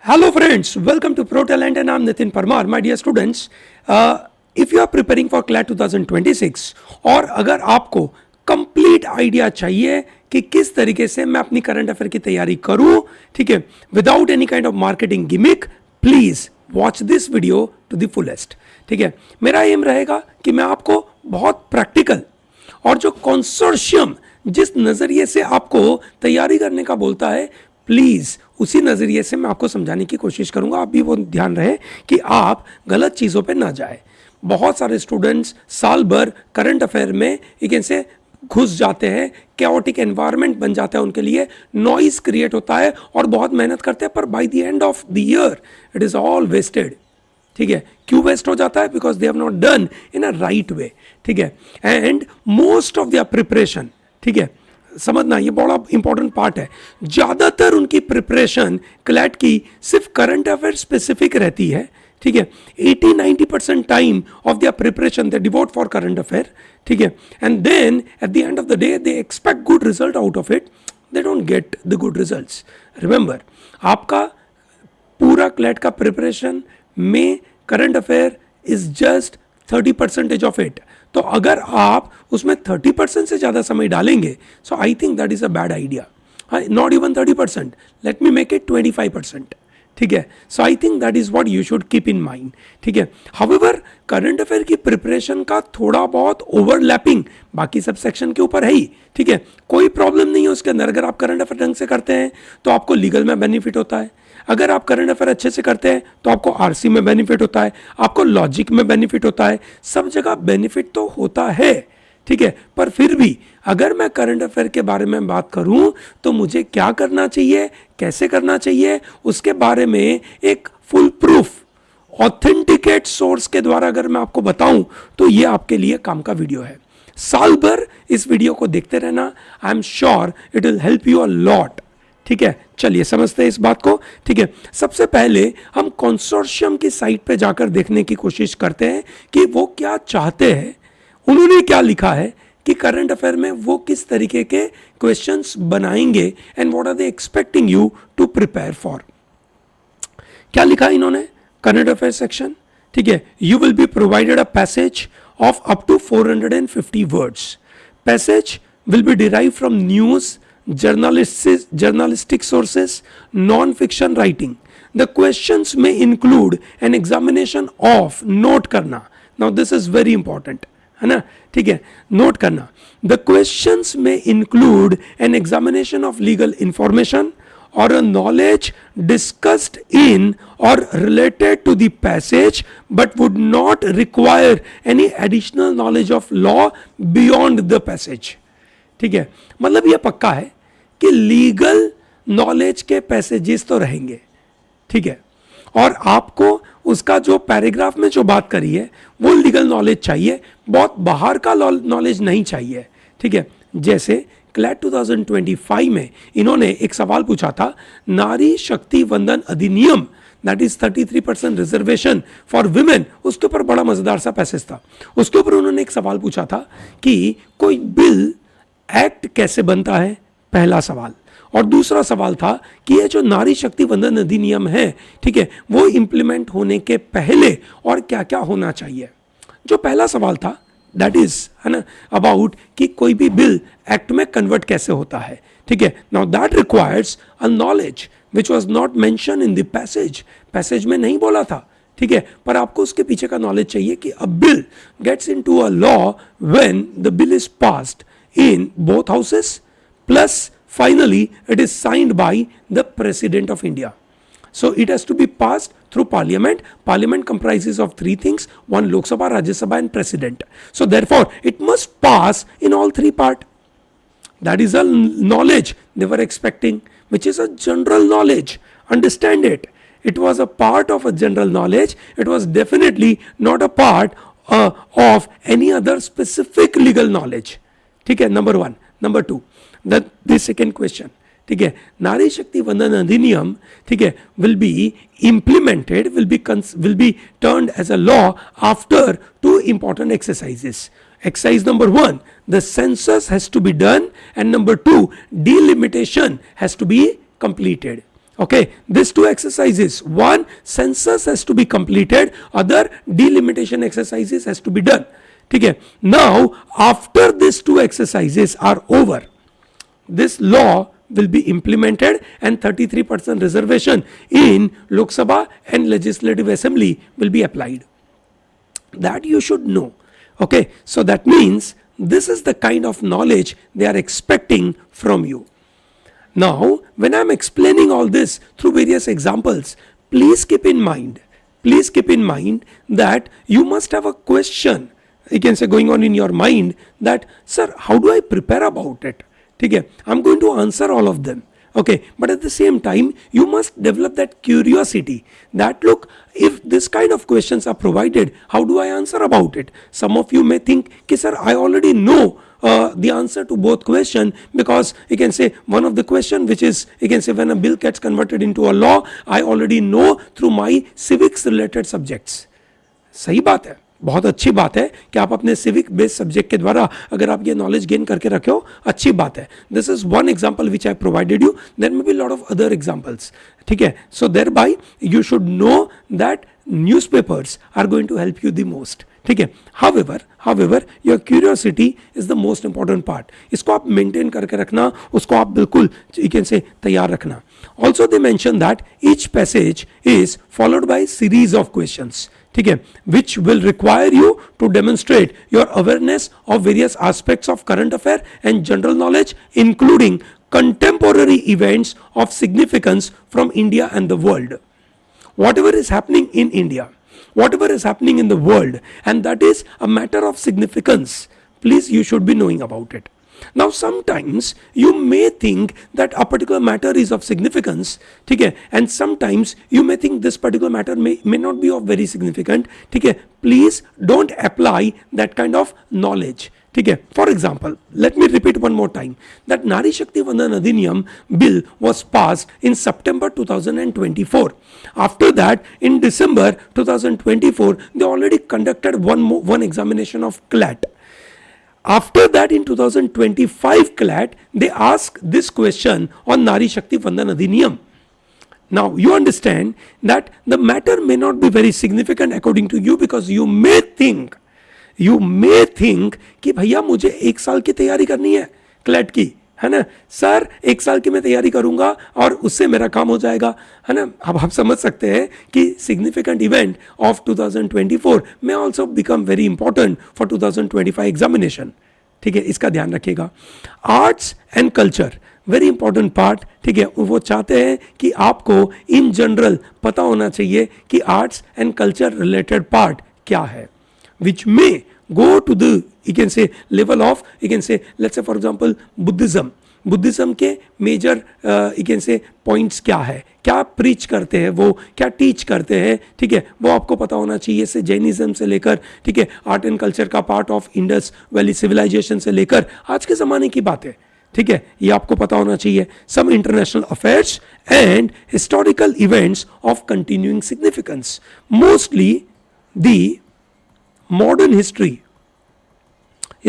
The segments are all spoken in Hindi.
Hello friends, welcome to ProTalent and I'm Nitin Parmar. My dear students, if you are preparing for CLAT 2026 और अगर आपको कंप्लीट आइडिया चाहिए कि किस तरीके से मैं अपनी करंट अफेयर की तैयारी करूं, ठीक है, without any kind of marketing gimmick, please watch this video to the fullest. ठीक है, मेरा एम रहेगा कि मैं आपको बहुत प्रैक्टिकल और जो कंसोर्शियम जिस नज़रिए से आपको तैयारी करने का बोलता है, प्लीज़ उसी नज़रिए से मैं आपको समझाने की कोशिश करूंगा. आप भी वो ध्यान रहे कि आप गलत चीज़ों पे ना जाए. बहुत सारे स्टूडेंट्स साल भर करंट अफेयर में एक ऐसे घुस जाते हैं, कैओटिक एनवायरनमेंट बन जाता है उनके लिए, नॉइज क्रिएट होता है और बहुत मेहनत करते हैं, पर by the end of the year it is all wasted. ठीक है, क्यों वेस्ट हो जाता है? Because they have not done in a right way. ठीक है, and most of their preparation, ठीक है, समझना ये बड़ा इंपॉर्टेंट पार्ट है, ज़्यादातर उनकी प्रिपरेशन क्लैट की सिर्फ करंट अफेयर स्पेसिफिक रहती है. ठीक है, 80-90% time off their preparation they devote for current affair. ठीक है, and then at the end of the day they expect good result out of it, they don't get the good results. Remember, आपका पूरा क्लैट का प्रिपरेशन में current affair is just 30% of it. तो अगर आप उसमें 30% से ज़्यादा समय डालेंगे, so I think that is a bad idea. Not even 30%, late me make it 25%. ठीक है, so I think that is what you should keep in mind. ठीक है, हाउएवर करंट अफेयर की प्रिपरेशन का थोड़ा बहुत ओवरलैपिंग बाकी सब सेक्शन के ऊपर है ही. ठीक है, कोई प्रॉब्लम नहीं है उसके अंदर. अगर आप करंट अफेयर ढंग से करते हैं तो आपको लीगल में बेनिफिट होता है. अगर आप करंट अफेयर अच्छे से करते हैं तो आपको आरसी में बेनिफिट होता है, आपको लॉजिक में बेनिफिट होता है, सब जगह बेनिफिट तो होता है. ठीक है, पर फिर भी अगर मैं करंट अफेयर के बारे में बात करूं तो मुझे क्या करना चाहिए, कैसे करना चाहिए, उसके बारे में एक फुल प्रूफ ऑथेंटिकेट सोर्स के द्वारा अगर मैं आपको बताऊं तो ये आपके लिए काम का वीडियो है. साल भर इस वीडियो को देखते रहना. I am sure it will help you a lot. ठीक है, चलिए समझते हैं इस बात को. ठीक है, सबसे पहले हम कंसोर्शियम की साइट पे जाकर देखने की कोशिश करते हैं कि वो क्या चाहते हैं, उन्होंने क्या लिखा है कि करंट अफेयर में वो किस तरीके के क्वेश्चंस बनाएंगे and what are they expecting you to prepare for. क्या लिखा इन्होंने करंट अफेयर सेक्शन? ठीक है, you will be provided a passage of up to 450 words. Passage will be derive from news, journalistic sources, non-fiction writing. The questions may include an examination of, note करना. Now this is very important, है ना? ठीक है, नोट करना. The questions may include an examination of legal information or a knowledge discussed in or related to the passage but would not require any additional knowledge of law beyond the passage. ठीक है, मतलब ये पक्का है कि लीगल नॉलेज के पैसेजेस तो रहेंगे. ठीक है, और आपको उसका जो पैराग्राफ में जो बात करी है वो लीगल नॉलेज चाहिए, बहुत बाहर का नॉलेज नहीं चाहिए. ठीक है, जैसे क्लैट 2025 में इन्होंने एक सवाल पूछा था, नारी शक्ति वंदन अधिनियम, that is 33% reservation for women. उसके ऊपर बड़ा मजेदार सा पैसेज था. उसके ऊपर उन्होंने एक सवाल पूछा था कि कोई बिल एक्ट कैसे बनता है, पहला सवाल. और दूसरा सवाल था कि ये जो नारी शक्ति वंदन अधिनियम है, ठीक है, वो इंप्लीमेंट होने के पहले और क्या क्या होना चाहिए. जो पहला सवाल था दैट इज, है ना, अबाउट कि कोई भी बिल एक्ट में कन्वर्ट कैसे होता है. ठीक है, now that requires a knowledge which was not mention in the passage. Passage में नहीं बोला था. ठीक है, पर आपको उसके पीछे का नॉलेज चाहिए कि अ Bill Gates into a law when the bill is passed in both houses, plus finally it is signed by the President of India. So it has to be passed through Parliament. Parliament comprises of three things: one Lok Sabha, Rajya Sabha and President. So therefore it must pass in all three parts. That is a knowledge they were expecting, which is a general knowledge. Understand it. It was a part of a general knowledge. It was definitely not a part of any other specific legal knowledge. ठीक है, number one. Number two, the second question, ठीक है, नारी शक्ति वंदन अधिनियम, ठीक है, will be implemented, will be turned as a law after two important exercises. Exercise number 1, the census has to be done, and number 2, delimitation has to be completed. Okay, these two exercises, one census has to be completed, other delimitation exercises has to be done. ठीक है, now after these two exercises are over, this law will be implemented and 33% reservation in Lok Sabha and Legislative Assembly will be applied. That you should know. Okay, so that means this is the kind of knowledge they are expecting from you. Now, when I'm explaining all this through various examples, please keep in mind that you must have a question, you can say, going on in your mind that, sir, how do I prepare about it? Okay, I'm going to answer all of them. Okay, but at the same time, you must develop that curiosity that, look, if this kind of questions are provided, how do I answer about it? Some of you may think, okay, sir, I already know the answer to both question, because you can say one of the question which is, you can say, when a bill gets converted into a law, I already know through my civics related subjects. सही बात है, बहुत अच्छी बात है कि आप अपने सिविक बेस्ड सब्जेक्ट के द्वारा अगर आप ये नॉलेज गेन करके रखे हो, अच्छी बात है. This is one example which I provided you, there may be lot of other examples. ठीक है, so there by you should know that newspapers are going to help you the most. ठीक है, however your curiosity is the most important part. इसको आप मेंटेन करके रखना, उसको आप बिल्कुल यू कैन से तैयार रखना. Also they mention that each passage is followed by series of questions. ठीक है, which will require you to demonstrate your awareness of various aspects of current affair and general knowledge, including contemporary events of significance from India and the world. Whatever is happening in India, whatever is happening in the world, and that is a matter of significance, please, you should be knowing about it. Now, sometimes you may think that a particular matter is of significance, ठीक है, and sometimes you may think this particular matter may not be of very significant. ठीक है, please don't apply that kind of knowledge. ठीक है, for example, let me repeat one more time that Nari Shakti Vandan Adhiniyam bill was passed in September 2024. After that, in December 2024, they already conducted one examination of CLAT. After that, in 2025 CLAT, they asked this question on Nari Shakti Vandan Adhiniyam. Now, you understand that the matter may not be very significant according to you, because you may think कि भैया मुझे एक साल की तैयारी करनी है क्लैट की, है ना सर, एक साल की मैं तैयारी करूंगा और उससे मेरा काम हो जाएगा, है ना. अब आप समझ सकते हैं कि सिग्निफिकेंट इवेंट ऑफ 2024 में also become very important for 2025 examination. ठीक है, इसका ध्यान रखिएगा. Arts and culture, very important part. ठीक है, वो चाहते हैं कि आपको इन जनरल पता होना चाहिए कि arts and culture related part क्या है, which may go to the, you can say, level of, you can say, let's say for example Buddhism के major you can say points क्या है, क्या प्रीच करते हैं वो, क्या टीच करते हैं. ठीक है, वो आपको पता होना चाहिए. से जैनिज्म से लेकर, ठीक है, आर्ट एंड कल्चर का part of Indus valley civilization से लेकर आज के ज़माने की बातें, ठीक है, ये आपको पता होना चाहिए. Some international affairs and historical events of continuing significance, mostly the modern history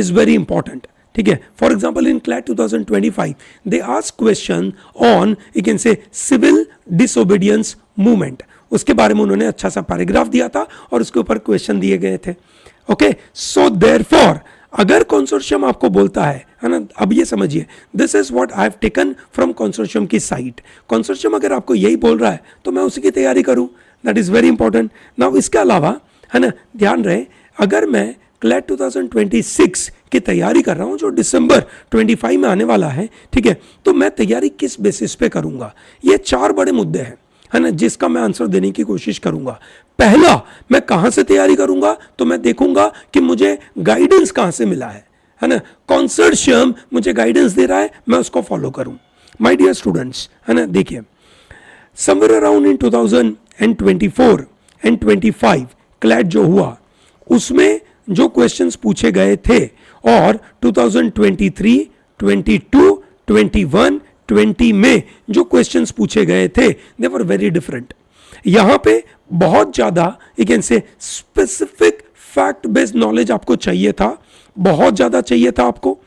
is very important. ठीक है, for example in CLAT 2025 they ask question on, you can say, civil disobedience movement. उसके बारे में उन्होंने अच्छा सा पैराग्राफ दिया था और उसके ऊपर क्वेश्चन दिए गए थे. ओके, सो देयरफॉर अगर कंसोर्शियम आपको बोलता है ना, अब ये समझिए, this is what I have taken from consortium की साइट. कंसोर्शियम अगर आपको यही बोल रहा है तो मैं उसी की तैयारी करूं, that is very important. Now इसके अलावा, है ना, ध्यान रहे, अगर मैं क्लैट 2026 की तैयारी कर रहा हूं जो दिसंबर 25 में आने वाला है, ठीक है, तो मैं तैयारी किस बेसिस पे करूंगा. ये 4 बड़े मुद्दे हैं, है ना, जिसका मैं आंसर देने की कोशिश करूंगा. पहला, मैं कहां से तैयारी करूंगा, तो मैं देखूंगा कि मुझे गाइडेंस कहां से मिला है ना. कंसोर्शियम मुझे गाइडेंस दे रहा है, मैं उसको फॉलो करूं. माय डियर स्टूडेंट्स, है ना, देखिए, somewhere around in 2024 and 25 CLAT जो हुआ, उसमें जो क्वेश्चंस पूछे गए थे और 2023, 22, 21, 20 में जो क्वेश्चंस पूछे गए थे, दे वर वेरी डिफरेंट. यहां पे बहुत ज्यादा, यू कैन से, स्पेसिफिक फैक्ट बेस्ड नॉलेज आपको चाहिए था, बहुत ज्यादा चाहिए था आपको.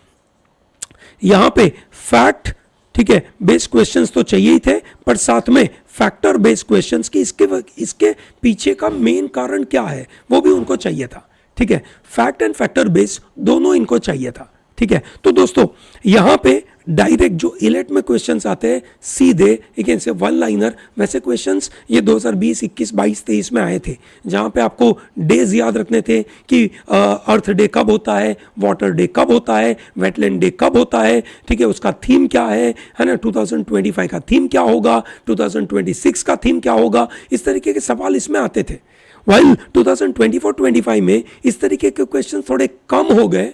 यहां पे फैक्ट, ठीक है, बेस्ड क्वेश्चंस तो चाहिए ही थे, पर साथ में फैक्टर बेस्ड क्वेश्चंस की इसके पीछे का मेन कारण क्या है वो भी उनको चाहिए था। ठीक है, फैक्ट एंड फैक्टर बेस्ड दोनों इनको चाहिए था। ठीक है, तो दोस्तों यहां पे डायरेक्ट जो इलेट में क्वेश्चंस आते हैं सीधे एक से वन लाइनर, वैसे क्वेश्चंस ये 2020, 21, 22, 23 में आए थे, जहां पे आपको डेज याद रखने थे कि अर्थ डे कब होता है, वाटर डे कब होता है, वेटलैंड डे कब होता है, ठीक है, उसका थीम क्या है ना, 2025 का थीम क्या होगा, 2026 का थीम क्या होगा, इस तरीके के सवाल इसमें आते थे। वाइल 2024-25 में इस तरीके के क्वेश्चन थोड़े कम हो गए,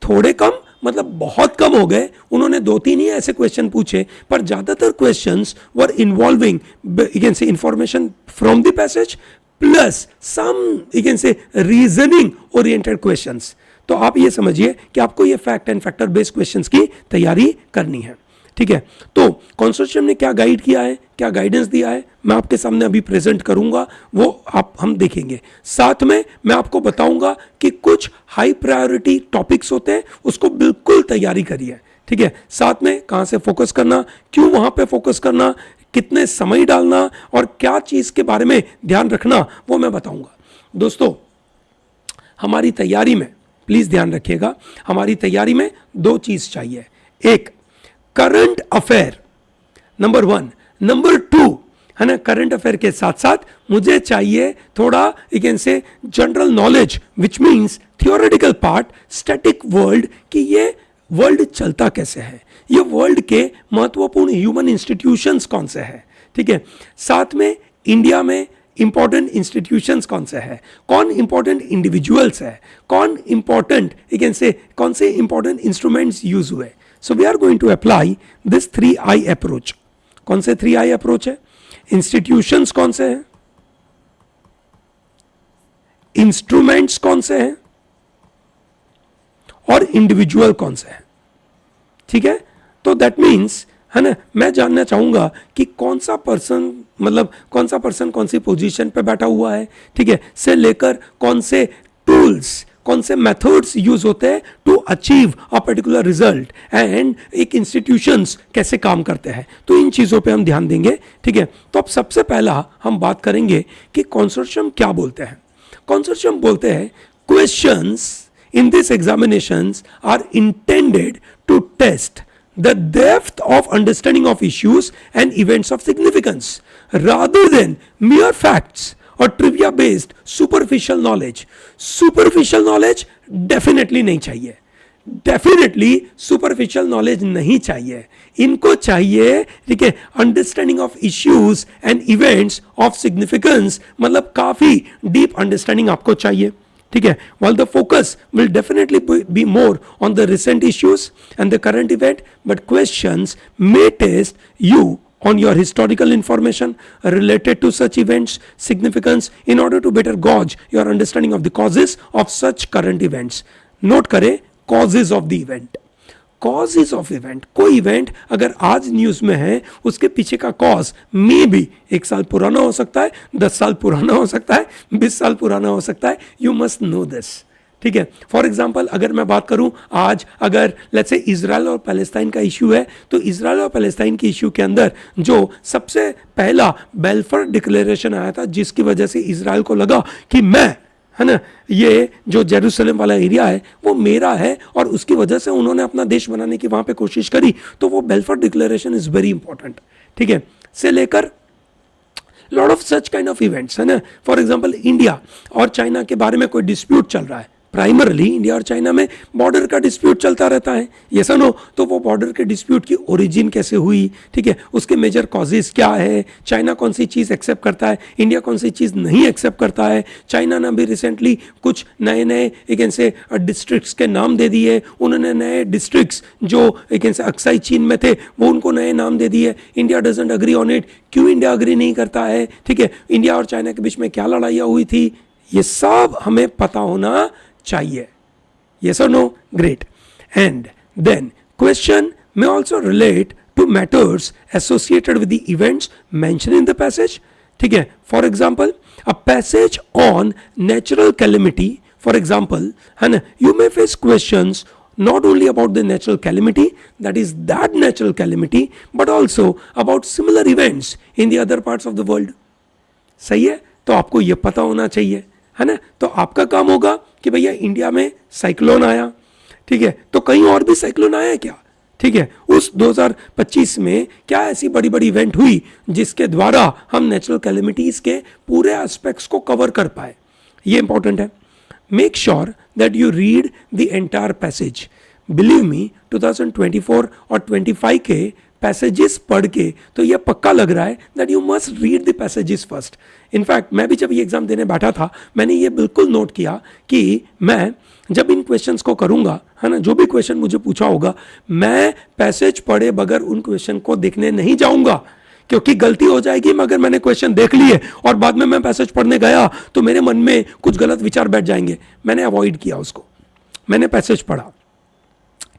थोड़े कम मतलब बहुत कम हो गए, उन्होंने 2-3 ही ऐसे क्वेश्चन पूछे, पर ज्यादातर questions were involving you can say information from the passage plus some you can say reasoning oriented questions. तो आप ये समझिए कि आपको ये fact and factor based questions की तैयारी करनी है। ठीक है, तो कंसोर्शियम ने क्या गाइड किया है, क्या गाइडेंस दिया है, मैं आपके सामने अभी प्रेजेंट करूंगा, वो हम देखेंगे। साथ में मैं आपको बताऊंगा कि कुछ हाई प्रायोरिटी टॉपिक्स होते हैं, उसको बिल्कुल तैयारी करिए। ठीक है, साथ में कहां से फोकस करना, क्यों वहां पे फोकस करना, कितने समय डालना और क्या चीज के बारे में ध्यान रखना, वो मैं बताऊंगा। दोस्तों हमारी तैयारी में प्लीज ध्यान रखिएगा, हमारी तैयारी में 2 चीज चाहिए। एक करंट अफेयर, नंबर 1, नंबर 2 है ना, करंट अफेयर के साथ साथ मुझे चाहिए थोड़ा यू कैन से general knowledge, which means theoretical part, static world, कि ये वर्ल्ड चलता कैसे है, ये वर्ल्ड के महत्वपूर्ण ह्यूमन इंस्टीट्यूशंस कौन से हैं। ठीक है, साथ में इंडिया में इंपॉर्टेंट इंस्टीट्यूशंस कौन से हैं, कौन इंपॉर्टेंट इंडिविजुअल्स है, कौन इंपॉर्टेंट यू कैन से कौन से इंपॉर्टेंट इंस्ट्रूमेंट्स यूज हुए। So we are going to apply this 3I approach. कौन से 3I अप्रोच है, इंस्टीट्यूशंस कौन से हैं, इंस्ट्रूमेंट्स कौन से हैं और इंडिविजुअल कौन से हैं। ठीक है, तो दैट मीन्स है ना, मैं जानना चाहूंगा कि कौन सा पर्सन मतलब कौन सा पर्सन कौन सी पोजीशन पे बैठा हुआ है, ठीक है, से लेकर कौन से टूल्स, कौन से मेथड्स यूज होते हैं to achieve a particular result, and एक इंस्टीट्यूशंस कैसे काम करते हैं, तो इन चीजों पे हम ध्यान देंगे। ठीक है, तो अब सबसे पहला हम बात करेंगे कि कंसोर्शियम क्या बोलते हैं। कंसोर्शियम बोलते हैं questions in this examinations are intended to test the depth of understanding of issues and events of significance rather than mere facts or trivia based superficial knowledge. Superficial knowledge definitely नहीं चाहिए, डेफिनेटली सुपरफिशियल नॉलेज नहीं चाहिए, इनको चाहिए ठीक है understanding of issues and events of significance, मतलब काफी डीप अंडरस्टैंडिंग आपको चाहिए। ठीक है, while the focus will definitely be more on the recent issues and the current event, but questions may test you on your historical information related to such events significance in order to better gauge your understanding of the causes of such current events. Note करें causes of the event. Causes of event, कोई इवेंट अगर आज न्यूज में है उसके पीछे का कॉज मे भी 1 साल पुराना हो सकता है, 10 साल पुराना हो सकता है, 20 साल पुराना हो सकता है, यू मस्ट नो दिस। ठीक है, फॉर एग्जाम्पल अगर मैं बात करूं आज, अगर लेट्स से इजराइल और पैलेस्टाइन का इश्यू है, तो इजराइल और पैलेस्टाइन के इश्यू के अंदर जो सबसे पहला बेल्फर डिक्लेरेशन आया था, जिसकी वजह से इजराइल को लगा कि मैं है ना, ये जो जेरूसलम वाला एरिया है वो मेरा है, और उसकी वजह से उन्होंने अपना देश बनाने की वहां पे कोशिश करी, तो वो बेल्फर डिक्लेरेशन इज वेरी इंपॉर्टेंट। ठीक है, से लेकर lot of such kind of events है ना, फॉर एग्जांपल इंडिया और चाइना के बारे में कोई डिस्प्यूट चल रहा है, प्राइमरली इंडिया और चाइना में बॉर्डर का डिस्प्यूट चलता रहता है, ये सुनो, तो वो बॉर्डर के डिस्प्यूट की ओरिजिन कैसे हुई, ठीक है, उसके मेजर कॉजेज क्या है, चाइना कौन सी चीज़ एक्सेप्ट करता है, इंडिया कौन सी चीज़ नहीं एक्सेप्ट करता है। चाइना ने भी रिसेंटली कुछ नए नए एक ऐसे डिस्ट्रिक्ट्स के नाम दे दिए, उन्होंने नए डिस्ट्रिक्ट्स जो एक ऐसे अक्साई चीन में थे वो उनको नए नाम दे दिए। India doesn't agree on it, क्यों इंडिया अग्री नहीं करता है, ठीक है, इंडिया और चाइना के बीच में क्या लड़ाइयाँ हुई थी, ये सब हमें पता होना चाहिए। Yes or no? Great. And then question may also relate to matters associated with the events mentioned in the passage. ठीक है, for example, a passage on natural calamity, for example, है ना, you may face questions not only about the natural calamity, that is that natural calamity, but also about similar events in the other parts of the world. सही है, तो आपको ये पता होना चाहिए, है ना. तो आपका काम होगा कि भैया इंडिया में साइक्लोन आया, ठीक है, तो कहीं और भी साइक्लोन आया क्या, ठीक है, उस 2025 में क्या ऐसी बड़ी बड़ी इवेंट हुई जिसके द्वारा हम नेचुरल कैलेमिटीज के पूरे एस्पेक्ट्स को कवर कर पाए. ये इंपॉर्टेंट है. Make sure that you read the entire passage. Believe me, 2024 और 25 के पैसेजेस पढ़ के तो ये पक्का लग रहा है that you must read the passages first. In fact मैं भी जब ये एग्जाम देने बैठा था, मैंने ये बिल्कुल नोट किया कि मैं जब इन क्वेश्चंस को करूंगा, है ना, जो भी क्वेश्चन मुझे पूछा होगा, मैं पैसेज पढ़े बगैर उन क्वेश्चन को देखने नहीं जाऊंगा, क्योंकि गलती हो जाएगी अगर मैंने क्वेश्चन देख लिए और बाद में मैं पैसेज पढ़ने गया तो मेरे मन में कुछ गलत विचार बैठ जाएंगे. मैंने अवॉइड किया उसको, मैंने पैसेज पढ़ा,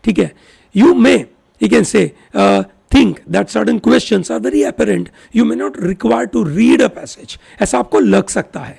ठीक है. यू कैन से think that certain questions are very apparent, you may not require to read a passage, ऐसा आपको लग सकता है,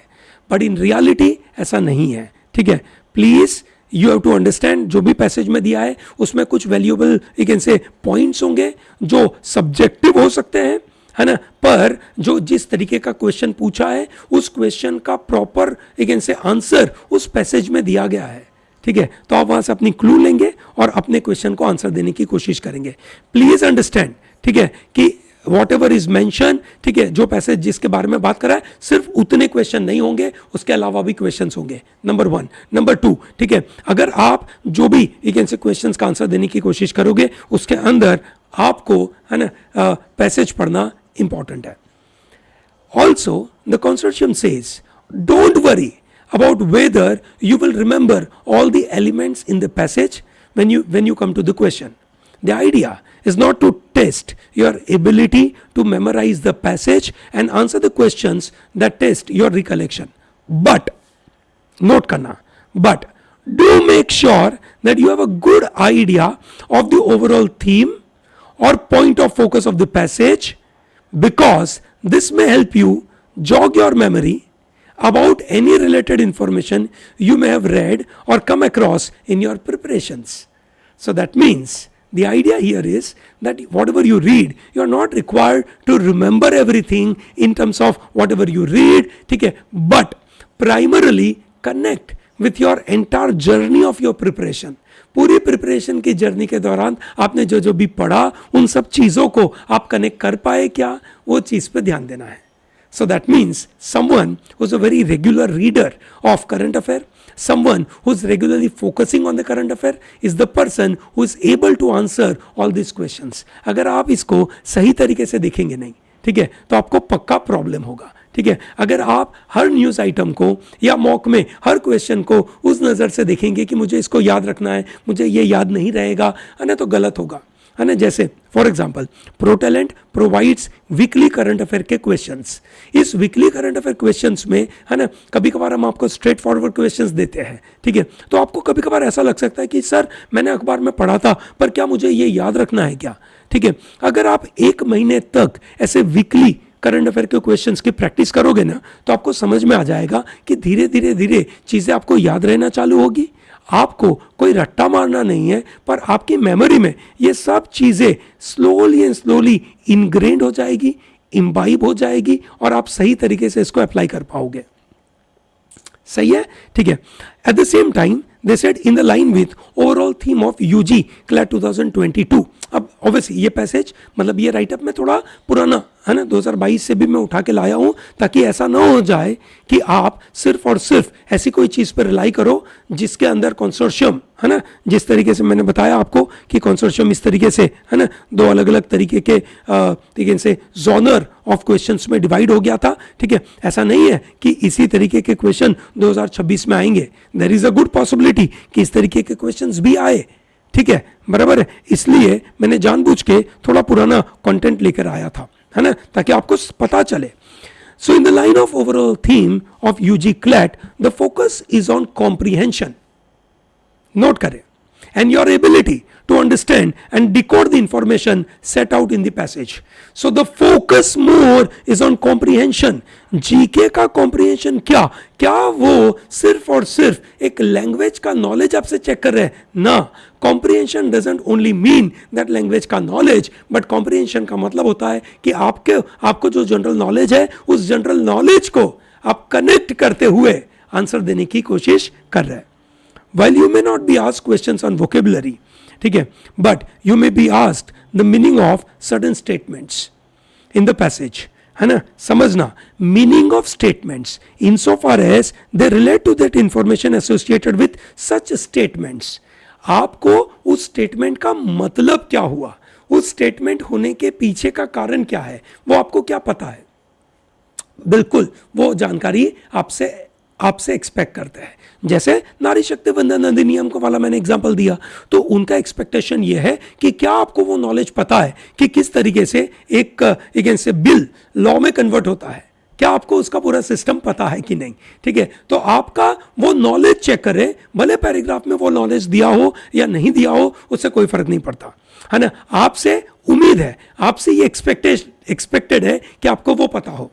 but in reality ऐसा नहीं है, ठीक है. Please you have to understand, जो भी पैसेज में दिया है उसमें कुछ valuable you can say points होंगे जो सब्जेक्टिव हो सकते हैं, है ना, पर जो जिस तरीके का क्वेश्चन पूछा है उस क्वेश्चन का प्रॉपर यू कैन से आंसर उस पैसेज में दिया गया है, ठीक है. तो आप वहां से अपनी क्लू लेंगे और अपने क्वेश्चन को आंसर देने की कोशिश करेंगे. प्लीज अंडरस्टैंड, ठीक है, कि वॉट एवर इज मेंशन, ठीक है, जो पैसेज जिसके बारे में बात कर रहा है सिर्फ उतने क्वेश्चन नहीं होंगे, उसके अलावा भी क्वेश्चन होंगे. नंबर 1. नंबर 2, ठीक है, अगर आप जो भी इनसे क्वेश्चन का आंसर देने की कोशिश करोगे उसके अंदर आपको, है ना, पैसेज पढ़ना इंपॉर्टेंट है. Also the consortium says don't worry about whether you will remember all the elements in the passage when you come to the question. The idea is not to test your ability to memorize the passage and answer the questions that test your recollection. But, note karna, but do make sure that you have a good idea of the overall theme or point of focus of the passage, because this may help you jog your memory about any related information you may have read or come across in your preparations. So that means the idea here is that whatever you read, you are not required to remember everything in terms of whatever you read, ठीक है, but primarily connect with your entire journey of your preparation. पूरी प्रिपरेशन की जर्नी के दौरान आपने जो जो भी पढ़ा उन सब चीजों को आप कनेक्ट कर पाए क्या, वो चीज पे ध्यान देना है. So that means someone who's a very regular reader of current affair, someone who's regularly focusing on the current affair is the person who is able to answer all these questions. अगर आप इसको सही तरीके से देखेंगे नहीं, ठीक है, तो आपको पक्का प्रॉब्लम होगा, ठीक है. अगर आप हर न्यूज़ आइटम को या मॉक में हर क्वेश्चन को उस नज़र से देखेंगे कि मुझे इसको याद रखना है, मुझे ये याद नहीं रहेगा, है ना, तो गलत होगा, है ना. जैसे for example Protalent provides weekly current affair के क्वेश्चंस. इस वीकली करंट अफेयर क्वेश्चंस में, है ना, कभी कभार हम आपको स्ट्रेट फॉरवर्ड क्वेश्चंस देते हैं, ठीक है, तो आपको कभी कभार ऐसा लग सकता है कि सर मैंने अखबार में पढ़ा था पर क्या मुझे ये याद रखना है क्या, ठीक है. अगर आप 1 महीने तक ऐसे वीकली करंट अफेयर के क्वेश्चंस की प्रैक्टिस करोगे ना, तो आपको समझ में आ जाएगा कि धीरे धीरे धीरे चीज़ें आपको याद रहना चालू होगी. आपको कोई रट्टा मारना नहीं है, पर आपकी मेमोरी में ये सब चीज़ें स्लोली एंड स्लोली इनग्रेन्ड हो जाएगी, इम्बाइब हो जाएगी और आप सही तरीके से इसको अप्लाई कर पाओगे. सही है, ठीक है. At the same time they said in the line with overall theme of UG CLAT 2022. अब ऑब्वियसली ये पैसेज मतलब ये राइटअप में थोड़ा पुराना है ना, 2022 से भी मैं उठा के लाया हूँ ताकि ऐसा ना हो जाए कि आप सिर्फ और सिर्फ ऐसी कोई चीज़ पर रिलाई करो जिसके अंदर कंसोर्शियम, है ना, जिस तरीके से मैंने बताया आपको कि कंसोर्शियम इस तरीके से, है ना, 2 अलग अलग तरीके के तरीके से जॉनर ऑफ क्वेश्चंस में डिवाइड हो गया था, ठीक है. ऐसा नहीं है कि इसी तरीके के क्वेश्चन 2026 में आएंगे. There is a good possibility कि इस तरीके के क्वेश्चंस भी आए, ठीक है, बराबर है. इसलिए मैंने जानबूझ के थोड़ा पुराना कंटेंट लेकर आया था, है ना, ताकि आपको पता चले. So in the line of overall theme of UG CLAT the focus is on comprehension. Note करें, and your ability to understand and decode the information set out in the passage. So the focus more is on comprehension. GK का comprehension क्या वो सिर्फ और सिर्फ एक लैंग्वेज का नॉलेज आपसे चेक कर रहे हैं ना. Comprehension doesn't only mean that language का नॉलेज, बट कॉम्प्रिहेंशन का मतलब होता है कि आपको जो जनरल नॉलेज है उस जनरल नॉलेज को आप कनेक्ट करते हुए आंसर देने की कोशिश कर रहे हैं. While you may not be asked questions on vocabulary, ठीक है, but you may be asked the meaning of certain statements in the passage, है ना. समझना meaning of statements insofar as they relate to that information associated with such statements. आपको उस स्टेटमेंट का मतलब क्या हुआ, उस स्टेटमेंट होने के पीछे का कारण क्या है, वो आपको क्या पता है. बिल्कुल वो जानकारी आपसे एक्सपेक्ट करते हैं. जैसे नारी शक्ति वंदन अधिनियम को वाला मैंने एग्जांपल दिया, तो उनका एक्सपेक्टेशन ये है कि क्या आपको वो नॉलेज पता है कि किस तरीके से एक अगेंस्ट बिल लॉ में कन्वर्ट होता है, क्या आपको उसका पूरा सिस्टम पता है कि नहीं. ठीक है, तो आपका वो नॉलेज चेक करें, भले पैराग्राफ में वो नॉलेज दिया हो या नहीं दिया हो, उससे कोई फर्क नहीं पड़ता, है ना. आपसे उम्मीद है, आपसे ये एक्सपेक्टेड है कि आपको वो पता हो.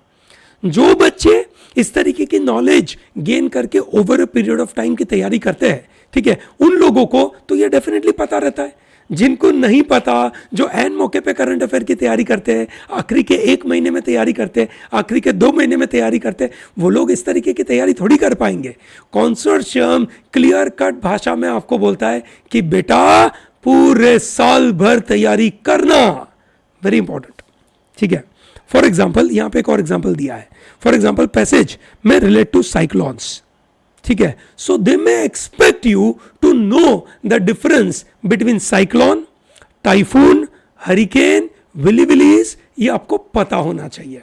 जो बच्चे इस तरीके की नॉलेज गेन करके over a period of time की तैयारी करते हैं, ठीक है, उन लोगों को तो ये डेफिनेटली पता रहता है. जिनको नहीं पता, जो एन मौके पे करंट अफेयर की तैयारी करते हैं, आखिरी के 1 महीने में तैयारी करते हैं, आखिरी के 2 महीने में तैयारी करते हैं, वो लोग इस तरीके की तैयारी थोड़ी कर पाएंगे. कंसोर्शियम क्लियर कट भाषा में आपको बोलता है कि बेटा पूरे साल भर तैयारी करना, वेरी इंपॉर्टेंट. ठीक है, फॉर एग्जाम्पल यहां पे एक और एग्जाम्पल दिया है. फॉर एग्जाम्पल पैसेज में रिलेट टू साइक्लोन्स, ठीक है, so they may expect you to know the difference between cyclone, typhoon, hurricane, willy willies. ये आपको पता होना चाहिए.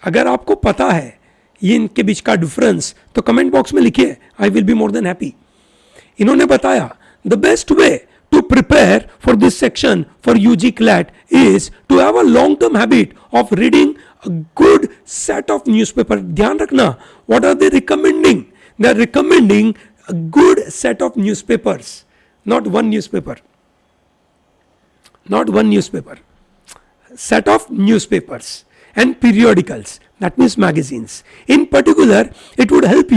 अगर आपको पता है ये इनके बीच का डिफरेंस, तो कमेंट बॉक्स में लिखिए, I will be more than happy. इन्होंने बताया the best way to prepare for this section for UG CLAT is to have a long term habit of reading a good set of newspaper. ध्यान रखना, what are they recommending? They are recommending a good set of newspapers, not one newspaper, set of newspapers and periodicals, that means magazines. In particular it would help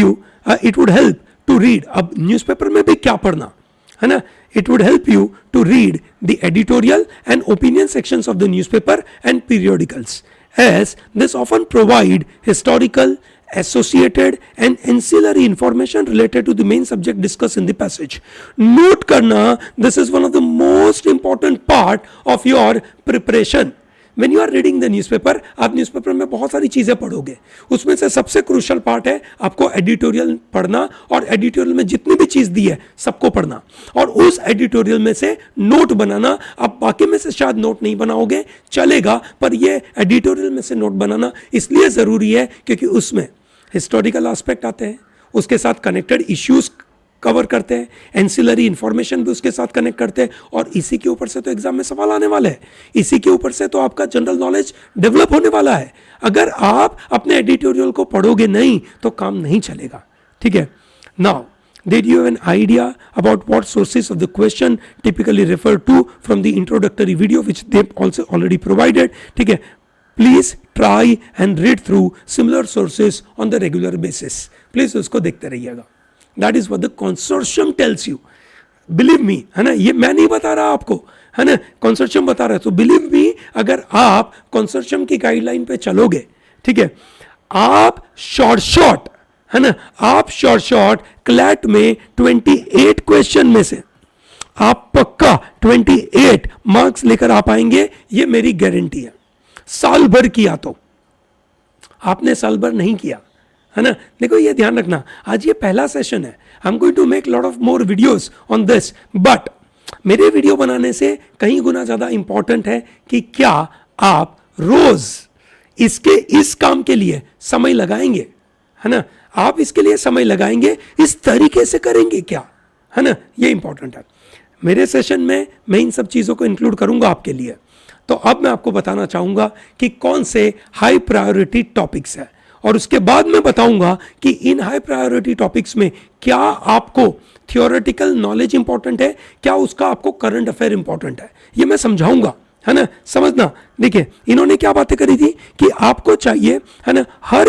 to read. अब न्यूज़पेपर में भी क्या पढ़ना है ना, it would help you to read the editorial and opinion sections of the newspaper and periodicals, as this often provide historical, associated and ancillary information related to the main subject discussed in the passage. Note करना, this is one of the most important part of your preparation. When you are reading the newspaper, आप न्यूज़पेपर में बहुत सारी चीज़ें पढ़ोगे, उसमें से सबसे क्रूशल पार्ट है आपको एडिटोरियल पढ़ना, और एडिटोरियल में जितनी भी चीज़ दी है सबको पढ़ना, और उस एडिटोरियल में से नोट बनाना. आप बाकी में से शायद नोट नहीं बनाओगे, चलेगा, पर ये एडिटोरियल में से नोट बनाना इसलिए ज़रूरी है क्योंकि उसमें हिस्टोरिकल एस्पेक्ट आते हैं, उसके साथ कनेक्टेड इश्यूज़ कवर करते हैं, एंसिलरी इंफॉर्मेशन भी उसके साथ कनेक्ट करते हैं, और इसी के ऊपर से तो एग्जाम में सवाल आने वाला है, इसी के ऊपर से तो आपका जनरल नॉलेज डेवलप होने वाला है. अगर आप अपने एडिटोरियल को पढ़ोगे नहीं तो काम नहीं चलेगा. ठीक है, now did you have an idea about what sources of the question typically refer to from the introductory video which they also already provided. ठीक है, please try and read through similar sources on the regular basis. Please उसको देखते रहिएगा. That is what the consortium tells you. Believe me, है ना, ये मैं नहीं बता रहा आपको, है ना, कंसोर्शियम बता रहा है. तो बिलीव मी, अगर आप कंसोर्शियम की गाइडलाइन पे चलोगे, ठीक है, आप शॉर्ट है ना, आप शॉर्ट क्लैट में 28 क्वेश्चन में से आप पक्का 28 मार्क्स लेकर आ पाएंगे, ये मेरी गारंटी है. साल भर किया तो, आपने साल भर नहीं किया, है ना. देखो ये ध्यान रखना, आज ये पहला सेशन है, I am going to make lot of more videos on this, but मेरे वीडियो बनाने से कहीं गुना ज़्यादा इंपॉर्टेंट है कि क्या आप रोज इस काम के लिए समय लगाएंगे, है ना, आप इसके लिए समय लगाएंगे, इस तरीके से करेंगे क्या, है ना, ये इंपॉर्टेंट है. मेरे सेशन में मैं इन सब चीज़ों को इंक्लूड करूंगा आपके लिए. तो अब मैं आपको बताना चाहूँगा कि कौन से हाई प्रायोरिटी टॉपिक्स है, और उसके बाद मैं बताऊंगा कि इन हाई प्रायोरिटी टॉपिक्स में क्या आपको थियोरेटिकल नॉलेज इंपॉर्टेंट है, क्या उसका आपको करंट अफेयर इंपॉर्टेंट है, ये मैं समझाऊंगा, है ना। समझना, देखिए इन्होंने क्या बातें करी थी कि आपको चाहिए, है ना, हर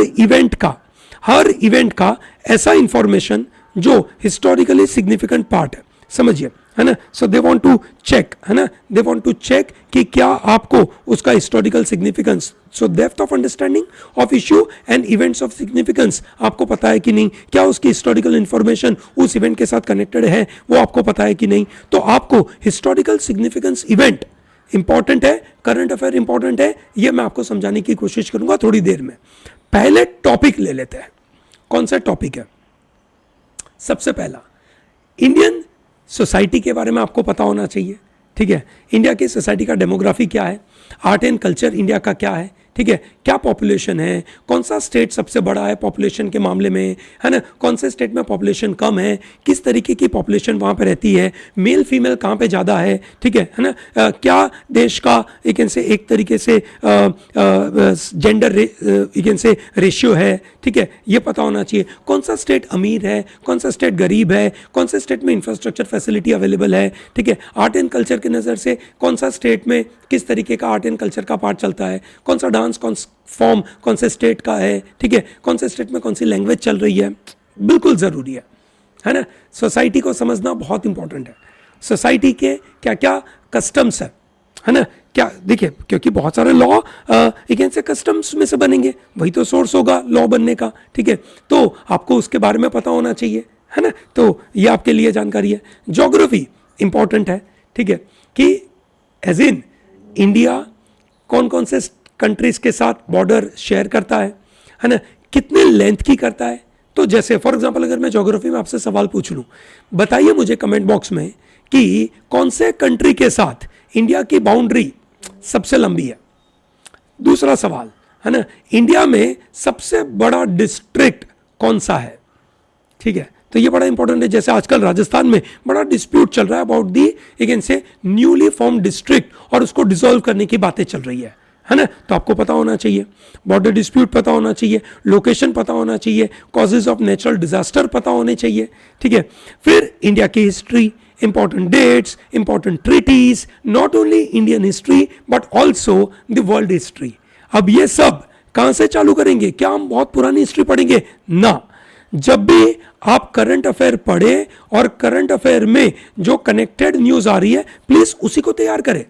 इवेंट का ऐसा इंफॉर्मेशन जो हिस्टोरिकली सिग्निफिकेंट पार्ट है, समझिए, है ना। सो दे वांट टू चेक, है ना, दे वांट टू चेक कि क्या आपको उसका historical significance, so depth of understanding of issue and events of significance आपको पता है कि नहीं, क्या उसकी हिस्टोरिकल इंफॉर्मेशन उस इवेंट के साथ कनेक्टेड है, वो आपको पता है कि नहीं। तो आपको हिस्टोरिकल सिग्निफिकेंस इवेंट इंपॉर्टेंट है, करंट अफेयर इंपॉर्टेंट है, ये मैं आपको समझाने की कोशिश करूंगा थोड़ी देर में। पहले टॉपिक ले लेते हैं, कौन सा टॉपिक है। सबसे पहला, इंडियन सोसाइटी के बारे में आपको पता होना चाहिए, ठीक है। इंडिया की सोसाइटी का डेमोग्राफी क्या है, आर्ट एंड कल्चर इंडिया का क्या है, ठीक है, क्या पॉपुलेशन है, कौन सा स्टेट सबसे बड़ा है पॉपुलेशन के मामले में, है ना, कौन से स्टेट में पॉपुलेशन कम है, किस तरीके की पॉपुलेशन वहाँ पे रहती है, मेल फीमेल कहाँ पे ज़्यादा है, ठीक है ना, क्या देश का एक तरीके से जेंडर से रेशियो है, ठीक है, ये पता होना चाहिए। कौन सा स्टेट अमीर है, कौन सा स्टेट गरीब है, कौन से स्टेट में इंफ्रास्ट्रक्चर फैसिलिटी अवेलेबल है, ठीक है। आर्ट एंड कल्चर की नज़र से कौन सा स्टेट में किस तरीके का आर्ट एंड कल्चर का पार्ट चलता है, कौन सा डांस कौन फॉर्म कौन से स्टेट का है, ठीक है, कौन से स्टेट में कौन सी लैंग्वेज चल रही है, बिल्कुल ज़रूरी है ना। सोसाइटी को समझना बहुत इंपॉर्टेंट है, सोसाइटी के क्या क्या कस्टम्स है ना, क्या, देखिए क्योंकि बहुत सारे लॉ से कस्टम्स में से बनेंगे, वही तो सोर्स होगा लॉ बनने का, ठीक है। तो आपको उसके बारे में पता होना चाहिए, है ना, तो ये आपके लिए जानकारी है। ज्योग्राफी इंपॉर्टेंट है, ठीक है, कि एज इन इंडिया कौन कौन से कंट्रीज के साथ बॉर्डर शेयर करता है ना, कितने लेंथ की करता है। तो जैसे फॉर एग्जांपल अगर मैं ज्योग्राफी में आपसे सवाल पूछ लूं, बताइए मुझे कमेंट बॉक्स में कि कौन से कंट्री के साथ इंडिया की बाउंड्री सबसे लंबी है। दूसरा सवाल, है ना, इंडिया में सबसे बड़ा डिस्ट्रिक्ट कौन सा है, ठीक है, तो ये बड़ा इंपॉर्टेंट है। जैसे आजकल राजस्थान में बड़ा डिस्प्यूट चल रहा है about the newly form district, और उसको डिसॉल्व करने की बातें चल रही है ना, तो आपको पता होना चाहिए, बॉर्डर डिस्प्यूट पता होना चाहिए, लोकेशन पता होना चाहिए, कॉजेज ऑफ नेचुरल डिजास्टर पता होने चाहिए, ठीक है। फिर इंडिया की history, important dates, important treaties, not only Indian history but also the world history. अब ये सब कहां से चालू करेंगे, क्या हम बहुत पुरानी हिस्ट्री पढ़ेंगे ना, जब भी आप करंट अफेयर पढ़े और करंट अफेयर में जो कनेक्टेड न्यूज आ रही है प्लीज उसी को तैयार करें,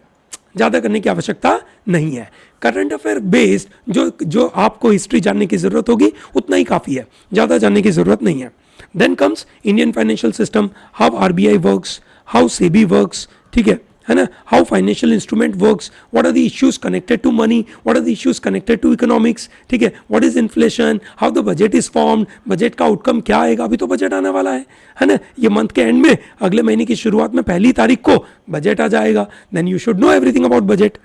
ज्यादा करने की आवश्यकता नहीं है। करंट अफेयर बेस्ड जो आपको हिस्ट्री जानने की जरूरत होगी उतना ही काफी है, ज्यादा जानने की जरूरत नहीं है। Then comes Indian financial system, how RBI works, how SEBI works, ठीक है ना, how financial instrument works, what are the issues connected to money, what are the issues connected to economics, ठीक है, what is inflation, how the budget is formed, budget का आउटकम क्या आएगा, अभी तो बजट आने वाला है ना, ये मंथ के एंड में, अगले महीने की शुरुआत में 1 तारीख को बजट आ जाएगा, then you should know everything about budget.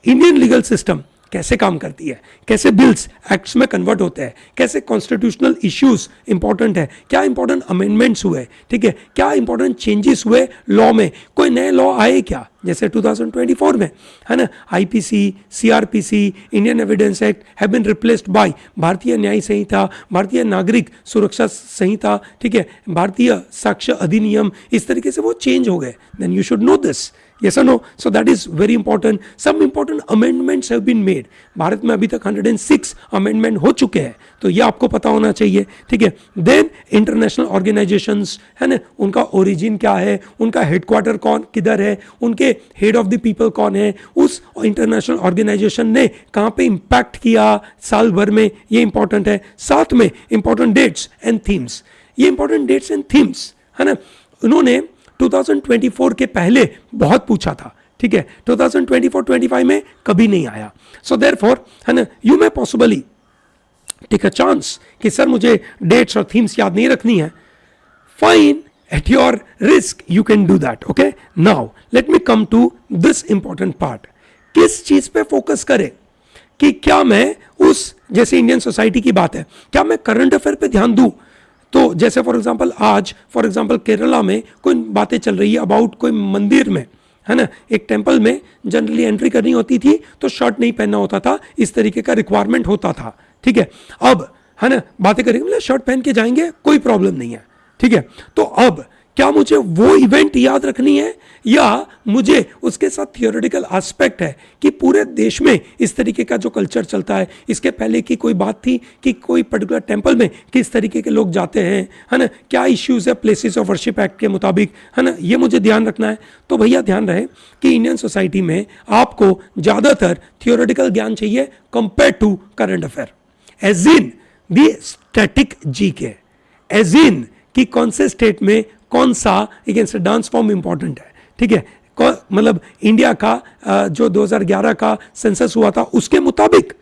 Indian legal system कैसे काम करती है, कैसे बिल्स एक्ट्स में कन्वर्ट होते हैं, कैसे कॉन्स्टिट्यूशनल इश्यूज इंपॉर्टेंट है, क्या इंपॉर्टेंट अमेंडमेंट्स हुए, ठीक है, क्या इंपॉर्टेंट चेंजेस हुए लॉ में, कोई नए लॉ आए क्या, जैसे 2024 में, है ना, IPC, CrPC, Indian evidence act have been replaced by Bharatiya Nyaya संहिता, भारतीय नागरिक सुरक्षा संहिता, ठीक है, भारतीय साक्ष्य अधिनियम, इस तरीके से वो चेंज हो गए। Then you should know this, yes or no, so that is very important. Some important amendments have been made. Bharat में अभी तक 106 अमेंडमेंट हो चुके हैं, तो ये आपको पता होना चाहिए, ठीक है। देन इंटरनेशनल ऑर्गेनाइजेशंस, है ना, उनका ओरिजिन क्या है, उनका हेडक्वार्टर कौन किधर है, उनके हेड ऑफ द पीपल कौन है, उस इंटरनेशनल ऑर्गेनाइजेशन ने कहाँ पे इम्पैक्ट किया साल भर में, ये इंपॉर्टेंट है। साथ में इंपॉर्टेंट डेट्स एंड थीम्स, ये इंपॉर्टेंट डेट्स एंड थीम्स, है ना, उन्होंने 2024 के पहले बहुत पूछा था, ठीक है, 2024-25 में कभी नहीं आया। सो देयरफॉर, है ना, you may possibly take a chance कि सर मुझे डेट्स और थीम्स याद नहीं रखनी है, fine, at your risk you can do that, okay. Now let me come to this important part, किस चीज पे फोकस करें, कि क्या मैं उस, जैसे इंडियन सोसाइटी की बात है, क्या मैं करंट अफेयर पे ध्यान दूं। तो जैसे फॉर एग्जांपल केरला में कोई बातें चल रही है अबाउट कोई मंदिर में, है ना, एक टेंपल में जनरली एंट्री करनी होती थी तो शर्ट नहीं पहनना होता था, इस तरीके का रिक्वायरमेंट होता था, ठीक है। अब है ना, बातें करेंगे, मतलब शर्ट पहन के जाएंगे, कोई प्रॉब्लम नहीं है, ठीक है। तो अब क्या मुझे वो इवेंट याद रखनी है, या मुझे उसके साथ थियोरेटिकल एस्पेक्ट है कि पूरे देश में इस तरीके का जो कल्चर चलता है, इसके पहले की कोई बात थी कि कोई पर्टिकुलर टेंपल में किस तरीके के लोग जाते हैं, है ना, क्या इश्यूज है प्लेसेस ऑफ वर्शिप एक्ट के मुताबिक, है ना, ये मुझे ध्यान रखना है। तो भैया ध्यान रहे कि इंडियन सोसाइटी में आपको ज़्यादातर थियोरेटिकल ज्ञान चाहिए compare to current affair, as in the static G K, as इन कि कौन से स्टेट में कौन सा अगेंस्ट डांस फॉर्म इंपॉर्टेंट है, ठीक है। मतलब इंडिया का जो 2011 का सेंसस हुआ था उसके मुताबिक,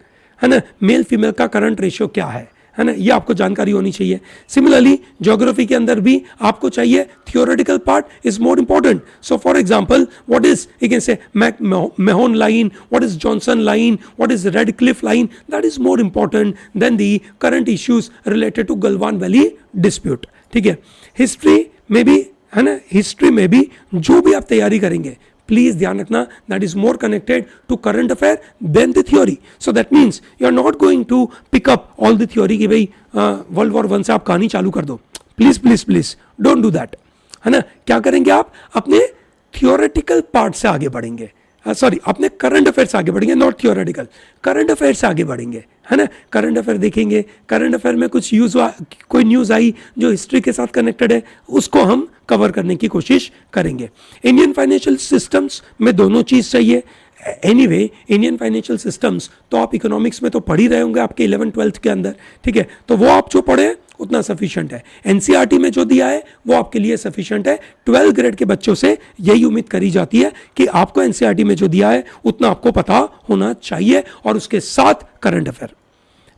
है ना, मेल फीमेल का करंट रेशियो क्या है ना, ये आपको जानकारी होनी चाहिए। सिमिलरली ज्योग्राफी के अंदर भी आपको चाहिए theoretical part is more important. So for example what is you can say Mahon line, what is Johnson line, what is Radcliffe line, that is more important than the current issues related to Galwan valley dispute, ठीक है। हिस्ट्री में भी, है ना, हिस्ट्री में भी जो भी आप तैयारी करेंगे प्लीज ध्यान रखना that is more connected to current affair than the theory. So that means you are not going to pick up all the theory कि भाई वर्ल्ड वॉर 1 से आप कहानी चालू कर दो, please please please don't do that, है ना। क्या करेंगे आप, अपने थियोरेटिकल पार्ट से आगे बढ़ेंगे, सॉरी अपने करंट अफेयर से आगे बढ़ेंगे, नॉट थियोरेटिकल, करंट अफेयर से आगे बढ़ेंगे, है ना। करंट अफेयर देखेंगे, करंट अफेयर में कुछ कोई न्यूज़ आई जो हिस्ट्री के साथ कनेक्टेड है, उसको हम कवर करने की कोशिश करेंगे। इंडियन फाइनेंशियल सिस्टम्स में दोनों चीज़ चाहिए। एनीवे इंडियन फाइनेंशियल सिस्टम्स तो आप इकोनॉमिक्स में तो पढ़ ही रहे होंगे आपके 11th-12th के अंदर, ठीक है, तो वो आप जो पढ़े उतना सफिशिएंट है। एनसीईआरटी में जो दिया है वो आपके लिए सफिशिएंट है। 12th ग्रेड के बच्चों से यही उम्मीद करी जाती है कि आपको एनसीईआरटी में जो दिया है उतना आपको पता होना चाहिए, और उसके साथ करंट अफेयर,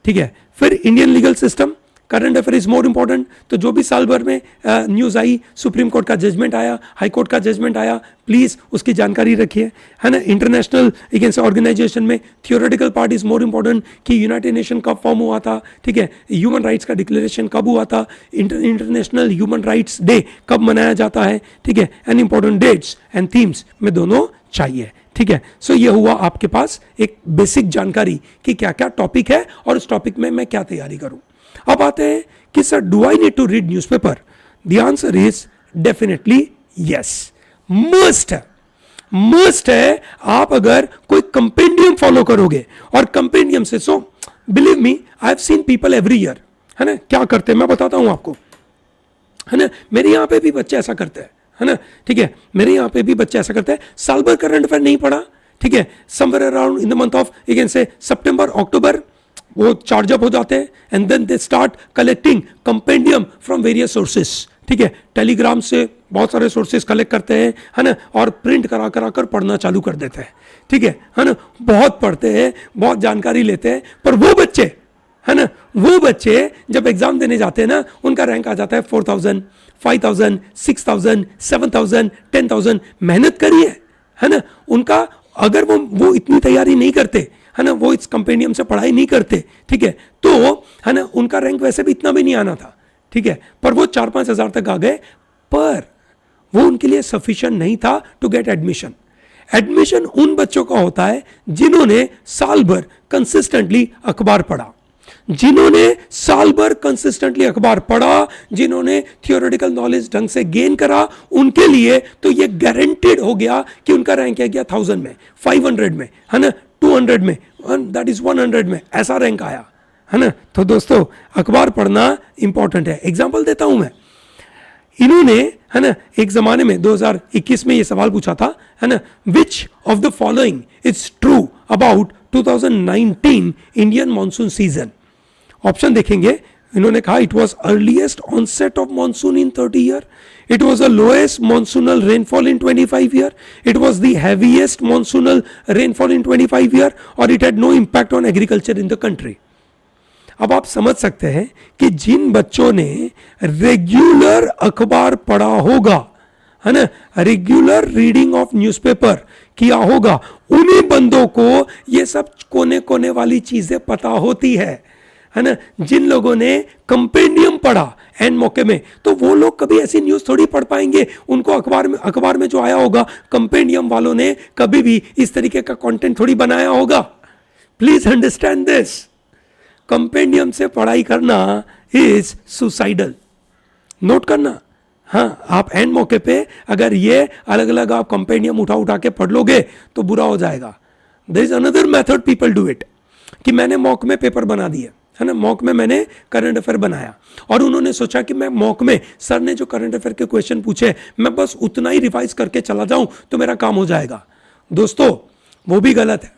ठीक है। फिर Indian legal system, current affair is more important. तो जो भी साल भर में न्यूज़ आई, सुप्रीम कोर्ट का जजमेंट आया, हाई कोर्ट का जजमेंट आया, प्लीज़ उसकी जानकारी रखिए, है ना। इंटरनेशनल अगेंस्ट ऑर्गेनाइजेशन में theoretical part is more important कि यूनाइटेड नेशन कब फॉर्म हुआ था, ठीक है, ह्यूमन राइट्स का डिक्लेरेशन कब हुआ था, इंटरनेशनल ह्यूमन राइट्स डे कब मनाया जाता है, ठीक है, and important dates and themes में दोनों चाहिए, ठीक है। सो ये हुआ आपके पास एक बेसिक जानकारी कि क्या क्या टॉपिक है और उस टॉपिक में मैं क्या तैयारी करूं। अब आते हैं कि sir do I need to read newspaper? The answer is definitely yes, must है, मस्ट है। आप अगर कोई कंपेंडियम फॉलो करोगे, और कंपेंडियम से, so believe me I have seen people every year, है ना, क्या करते हैं मैं बताता हूं आपको, है ना। मेरे यहां पे भी बच्चे ऐसा करते हैं, है ना, ठीक है, मेरे यहाँ पे भी बच्चे ऐसा करते हैं, साल भर करंट अफेयर नहीं पढ़ा, ठीक है, somewhere around in the month of you can say सितंबर अक्टूबर वो चार्ज अप हो जाते हैं, and then they start collecting compendium from various sources, ठीक है, टेलीग्राम से बहुत सारे सोर्सेस कलेक्ट करते हैं, है ना, और प्रिंट करा करा कर पढ़ना चालू कर देते हैं, ठीक है ना, बहुत पढ़ते हैं, बहुत जानकारी लेते हैं, पर वो बच्चे, है ना, वो बच्चे जब एग्जाम देने जाते हैं ना, उनका रैंक आ जाता है 4000, 5000, 6000, 7000, 10,000। मेहनत करिए, है ना, उनका अगर वो इतनी तैयारी नहीं करते, है ना, वो इस कंपेंडियम से पढ़ाई नहीं करते, ठीक है, तो है ना, उनका रैंक वैसे भी इतना भी नहीं आना था, ठीक है, पर वो 4-5 हजार तक आ गए, पर वो उनके लिए सफिशिएंट नहीं था टू गेट एडमिशन। एडमिशन उन बच्चों का होता है जिन्होंने साल भर कंसिस्टेंटली अखबार पढ़ा, जिन्होंने साल भर कंसिस्टेंटली अखबार पढ़ा, जिन्होंने थियोरेटिकल नॉलेज ढंग से गेन करा, उनके लिए तो ये गारंटेड हो गया कि उनका रैंक आ गया 1000 में, 500 में, है ना, 200 में, दैट इज 100 में, ऐसा रैंक आया, है ना। तो दोस्तों अखबार पढ़ना इंपॉर्टेंट है। एग्जाम्पल देता हूं मैं, इन्होंने, है ना, एक जमाने में 2021 में ये सवाल पूछा था, है ना, which of the following is true about 2019 Indian monsoon season. Option देखेंगे, इन्होंने कहा it was earliest onset of monsoon in 30 year, it was the lowest monsoonal rainfall in 25 year, it was the heaviest monsoonal rainfall in 25 year, और it had no impact on agriculture in the country. अब आप समझ सकते हैं कि जिन बच्चों ने रेगुलर अखबार पढ़ा होगा, है ना, रेगुलर रीडिंग ऑफ न्यूज़पेपर किया होगा, उन्हीं बंदों को ये सब कोने कोने वाली चीजें पता होती है ना। जिन लोगों ने कंपेंडियम पढ़ा एंड मौके में, तो वो लोग कभी ऐसी न्यूज़ थोड़ी पढ़ पाएंगे, उनको अखबार में जो आया होगा, कंपेंडियम वालों ने कभी भी इस तरीके का कंटेंट थोड़ी बनाया होगा। Please understand this. कंपेंडियम से पढ़ाई करना इज सुसाइडल। नोट करना। हाँ, आप एंड मौके पे अगर ये अलग अलग आप कंपेंडियम उठा उठा के पढ़ लोगे तो बुरा हो जाएगा। There is another method people do it, कि मैंने मॉक में पेपर बना दिए, है ना, मॉक में मैंने करंट अफेयर बनाया और उन्होंने सोचा कि मैं मॉक में सर ने जो करंट अफेयर के क्वेश्चन पूछे मैं बस उतना ही रिवाइज करके चला जाऊं तो मेरा काम हो जाएगा। दोस्तों वो भी गलत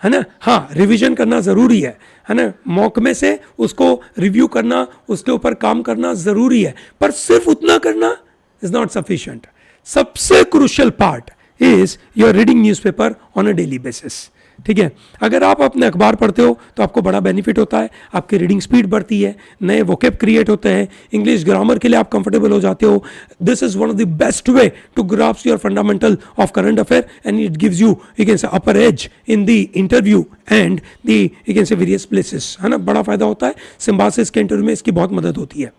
है ना। हाँ, रिवीजन करना जरूरी है ना, मॉक में से उसको रिव्यू करना, उसके ऊपर काम करना जरूरी है, पर सिर्फ उतना करना इज नॉट सफिशिएंट। सबसे crucial part is your reading newspaper on a daily basis. ठीक है, अगर आप अपने अखबार पढ़ते हो तो आपको बड़ा बेनिफिट होता है, आपकी रीडिंग स्पीड बढ़ती है, नए वोकेब क्रिएट होते हैं, इंग्लिश ग्रामर के लिए आप कंफर्टेबल हो जाते हो। This is one of the best way to grasp your fundamental of current affair and it gives you can say upper edge in the interview and the you can say various places, है ना, बड़ा फायदा होता है। सिम्बासिस के इंटरव्यू में इसकी बहुत मदद होती है।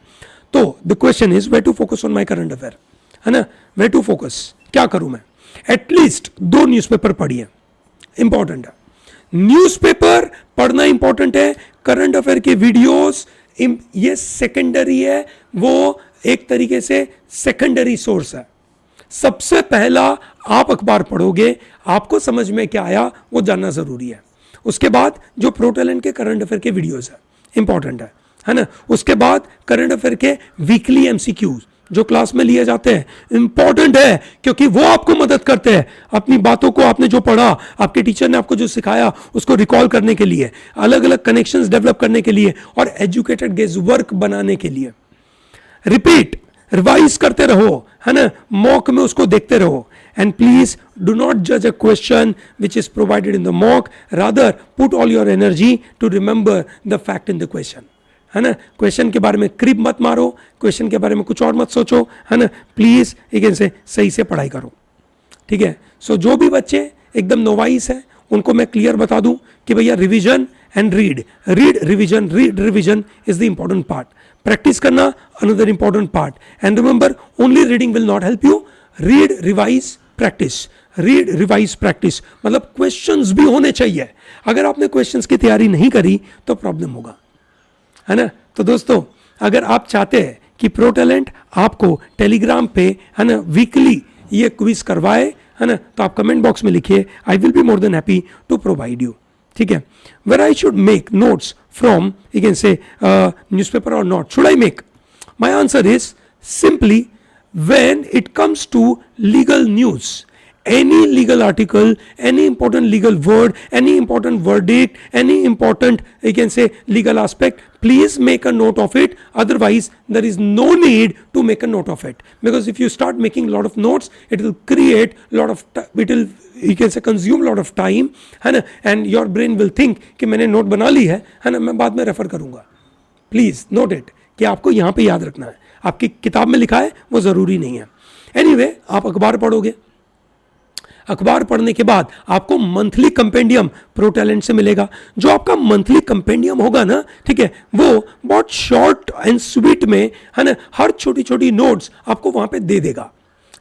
तो the question is where to focus on my current affair, है ना, वेयर टू फोकस, क्या करूं मैं? एटलीस्ट 2 न्यूज़पेपर पढ़िए, इंपॉर्टेंट है। न्यूज़पेपर पढ़ना इंपॉर्टेंट है, करंट अफेयर के वीडियोस ये सेकेंडरी है, वो एक तरीके से सेकेंडरी सोर्स है। सबसे पहला आप अखबार पढ़ोगे, आपको समझ में क्या आया वो जानना जरूरी है। उसके बाद जो प्रोटैलेंट के करंट अफेयर के वीडियोस है, इंपॉर्टेंट है ना। उसके बाद करंट अफेयर के वीकली एमसीक्यूज जो क्लास में लिए जाते हैं, इंपॉर्टेंट है, क्योंकि वो आपको मदद करते हैं अपनी बातों को, आपने जो पढ़ा, आपके टीचर ने आपको जो सिखाया उसको रिकॉल करने के लिए, अलग अलग कनेक्शंस डेवलप करने के लिए और एजुकेटेड गेज वर्क बनाने के लिए। रिपीट, रिवाइज करते रहो, है ना, मॉक में उसको देखते रहो। एंड प्लीज डू नॉट जज a question which is provided in the mock, rather put all your energy to remember the fact in the question, है ना। क्वेश्चन के बारे में क्रिप मत मारो, क्वेश्चन के बारे में कुछ और मत सोचो, है ना। प्लीज एक से सही से पढ़ाई करो, ठीक है। सो जो भी बच्चे एकदम नोवाइस है उनको मैं क्लियर बता दूं कि भैया revision and read revision is the important part. Practice करना another important part. And remember, only reading will not help you, read revise practice, read revise practice, मतलब क्वेश्चंस भी होने चाहिए। अगर आपने क्वेश्चंस की तैयारी नहीं करी तो प्रॉब्लम होगा, है ना। तो दोस्तों अगर आप चाहते हैं कि प्रोटैलेंट आपको टेलीग्राम पे, है ना, वीकली ये क्विज करवाए, है ना, तो आप कमेंट बॉक्स में लिखिए, I will be more than happy to provide you, ठीक है। Where I should make notes from you can say newspaper और not should I make? My answer is simply, when it comes to legal news, any legal article, any important legal word, any important verdict, any important you can say legal aspect, please make a note of it. Otherwise there is no need to make a note of it, because if you start making a lot of notes, it will create a lot of it will you can say consume a lot of time, है ना, and your brain will think कि मैंने नोट बना ली है ना, मैं बाद में रेफर करूंगा। प्लीज नोट इट कि आपको यहां पे याद रखना है, आपकी किताब में लिखा है वो जरूरी नहीं है। एनीवे, आप अखबार पढ़ोगे, अखबार पढ़ने के बाद आपको मंथली कंपेंडियम प्रोटैलेंट से मिलेगा। जो आपका मंथली कंपेंडियम होगा ना, ठीक है, वो बहुत शॉर्ट एंड स्वीट में, है ना, हर छोटी छोटी नोट्स आपको वहां पे दे देगा,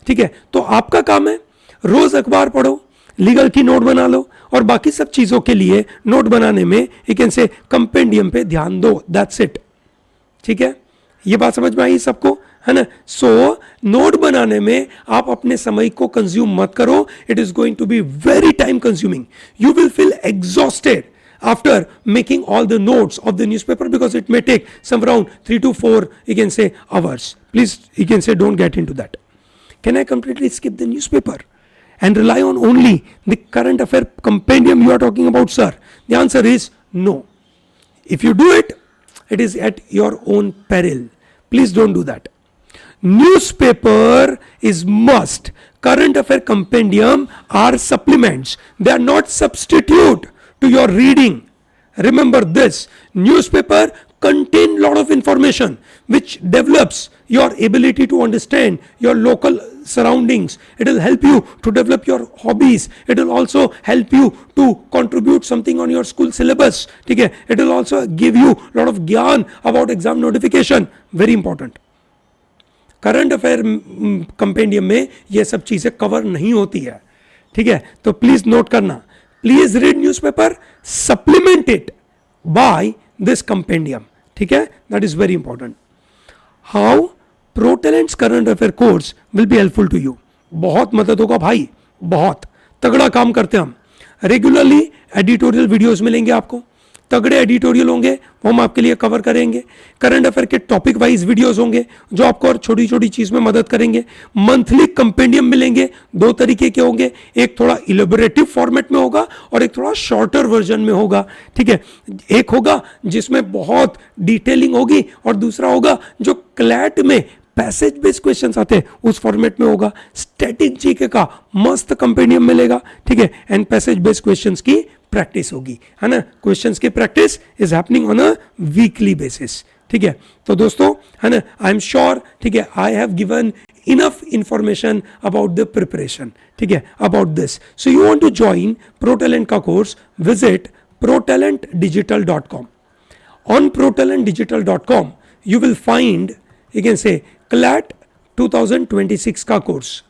ठीक है। तो आपका काम है रोज अखबार पढ़ो, लीगल की नोट बना लो और बाकी सब चीजों के लिए नोट बनाने में यू कैन से कंपेंडियम पे ध्यान दो, दैट्स इट, ठीक है। ये बात समझ में आई सबको, है ना। सो नोट बनाने में आप अपने समय को कंज्यूम मत करो, it is going to be very time consuming, you will feel exhausted after making all the notes of the newspaper, because it may take some around 3 to 4 you can say hours. Please you can say don't get into that. Can I completely skip the newspaper and rely on only the current affair compendium you are talking about, sir? The answer is no. If you do it, it is at your own peril. Please don't do that. Newspaper is must. Current affair compendium are supplements. They are not substitute to your reading. Remember this. Newspaper contain lot of information which develops your ability to understand your local surroundings. It will help you to develop your hobbies. It will also help you to contribute something on your school syllabus. ठीक है? It will also give you lot of ज्ञान about exam notification. Very important. Current affair compendium में ये सब चीजें कवर नहीं होती है, ठीक है। तो प्लीज नोट करना, please read newspaper, supplement it by this compendium, ठीक है, that is very important. How Protalent's current affair course will be helpful to you. बहुत मदद होगा भाई, बहुत तगड़ा काम करते हैं हम. रेगुलरली एडिटोरियल वीडियोस मिलेंगे आपको, तगड़े एडिटोरियल होंगे, वो हम आपके लिए कवर करेंगे. करंट अफेयर के टॉपिक वाइज वीडियोस होंगे जो आपको और छोटी छोटी चीज में मदद करेंगे. मंथली कंपेंडियम मिलेंगे, दो तरीके के होंगे, एक थोड़ा इलेबोरेटिव फॉर्मेट में होगा और एक थोड़ा शॉर्टर वर्जन में होगा, ठीक है. एक होगा जिसमें बहुत डिटेलिंग होगी और दूसरा होगा जो क्लैट में पैसेज बेस्ड क्वेश्चंस आते हैं उस फॉर्मेट में होगा. स्टैटिक जीके का मस्त कंपेंडियम मिलेगा, ठीक है, एंड पैसेज बेस्ड क्वेश्चंस की प्रैक्टिस होगी, है ना. क्वेश्चंस की practice is happening on a weekly basis, ठीक है. तो दोस्तों, है ना, आई एम श्योर, ठीक है, I have given enough information about the preparation, ठीक है, about this. So you want to join ProTalent का course, visit protalentdigital.com. On protalentdigital.com you will find, you can say, CLAT 2026 का कोर्स,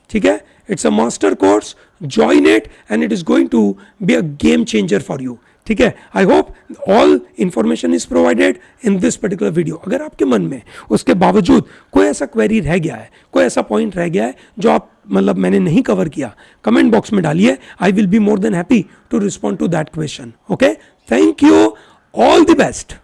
ठीक है. It's a master course, join it and it is going to be a game changer for you, ठीक है. I hope all information is provided in this particular video. अगर आपके मन में उसके बावजूद कोई ऐसा क्वेरी रह गया है, कोई ऐसा पॉइंट रह गया है जो आप मतलब मैंने नहीं कवर किया, कमेंट बॉक्स में डालिए. I will be more than happy to respond to that question. Okay, thank you, all the best.